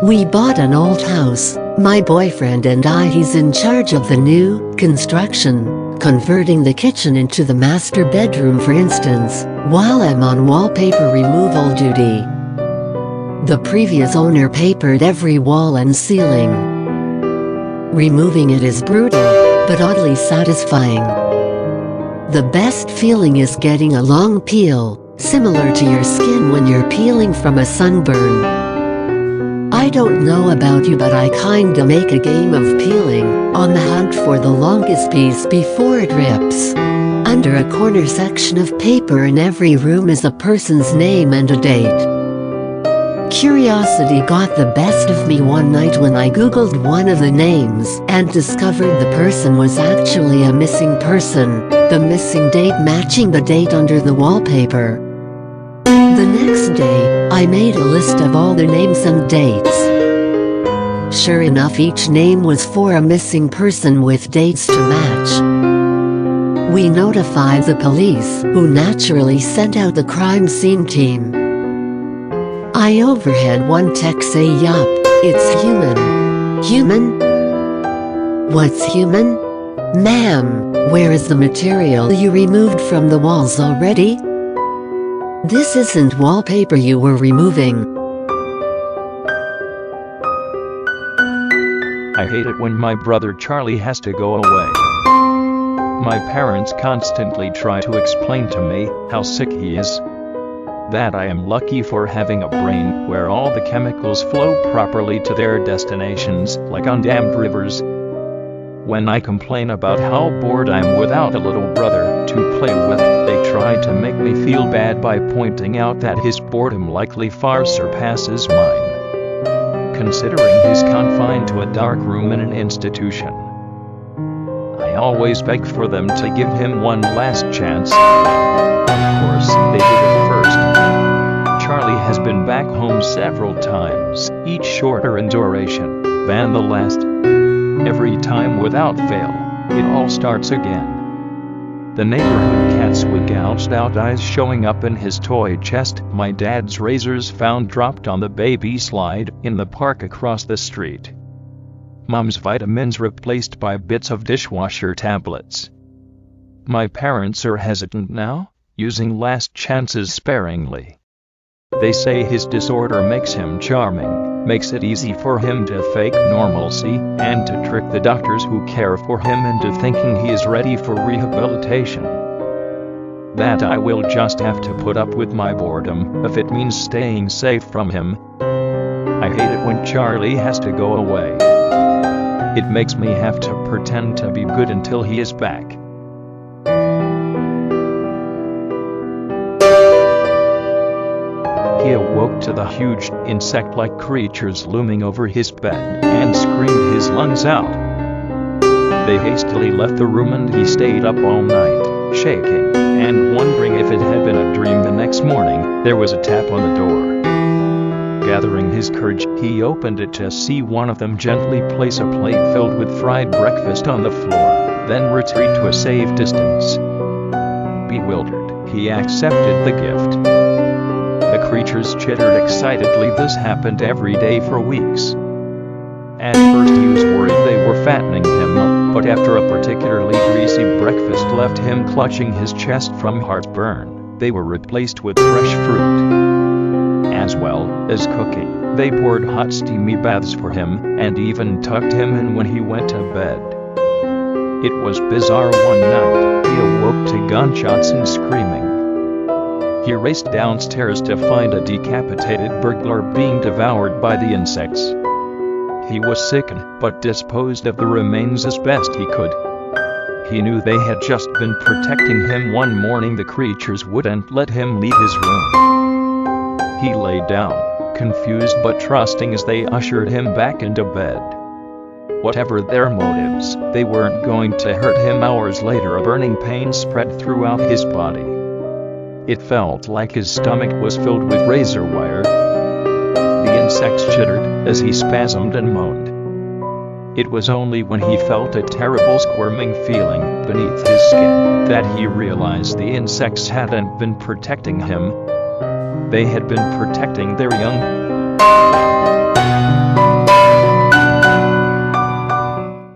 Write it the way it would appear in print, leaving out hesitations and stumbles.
We bought an old house, my boyfriend and I. He's in charge of the new construction, converting the kitchen into the master bedroom for instance, while I'm on wallpaper removal duty. The previous owner papered every wall and ceiling. Removing it is brutal, but oddly satisfying. The best feeling is getting a long peel, similar to your skin when you're peeling from a sunburn. I don't know about you, but I kinda make a game of peeling, on the hunt for the longest piece before it rips. Under a corner section of paper in every room is a person's name and a date. Curiosity got the best of me one night when I googled one of the names and discovered the person was actually a missing person, the missing date matching the date under the wallpaper. The next day, I made a list of all the names and dates. Sure enough, each name was for a missing person with dates to match. We notified the police, who naturally sent out the crime scene team. I overheard one tech say, "Yup, it's human." Human? What's human? Ma'am, where is the material you removed from the walls already? This isn't wallpaper you were removing. I hate it when my brother Charlie has to go away. My parents constantly try to explain to me how sick he is. That I am lucky for having a brain where all the chemicals flow properly to their destinations, like undammed rivers. When I complain about how bored I'm without a little brother to play with, they try to make me feel bad by pointing out that his boredom likely far surpasses mine, considering he's confined to a dark room in an institution. I always beg for them to give him one last chance. Of course, they did it first. Charlie has been back home several times, each shorter in duration than the last. Every time without fail, it all starts again. The neighborhood cats with gouged out eyes showing up in his toy chest, my dad's razors found dropped on the baby slide in the park across the street, mom's vitamins replaced by bits of dishwasher tablets. My parents are hesitant now, using last chances sparingly. They say his disorder makes him charming, makes it easy for him to fake normalcy, and to trick the doctors who care for him into thinking he is ready for rehabilitation. That I will just have to put up with my boredom, if it means staying safe from him. I hate it when Charlie has to go away. It makes me have to pretend to be good until he is back. He awoke to the huge, insect-like creatures looming over his bed, and screamed his lungs out. They hastily left the room and he stayed up all night, shaking, and wondering if it had been a dream. The next morning, there was a tap on the door. Gathering his courage, he opened it to see one of them gently place a plate filled with fried breakfast on the floor, then retreat to a safe distance. Bewildered, he accepted the gift. The creatures chittered excitedly. This happened every day for weeks. At first he was worried they were fattening him, but after a particularly greasy breakfast left him clutching his chest from heartburn, they were replaced with fresh fruit. As well as cooking, they poured hot steamy baths for him, and even tucked him in when he went to bed. It was bizarre. One night, he awoke to gunshots and screaming. He raced downstairs to find a decapitated burglar being devoured by the insects. He was sickened, but disposed of the remains as best he could. He knew they had just been protecting him. One morning the creatures wouldn't let him leave his room. He lay down, confused but trusting as they ushered him back into bed. Whatever their motives, they weren't going to hurt him. Hours later, a burning pain spread throughout his body. It felt like his stomach was filled with razor wire. The insects chittered as he spasmed and moaned. It was only when he felt a terrible squirming feeling beneath his skin that he realized the insects hadn't been protecting him. They had been protecting their young.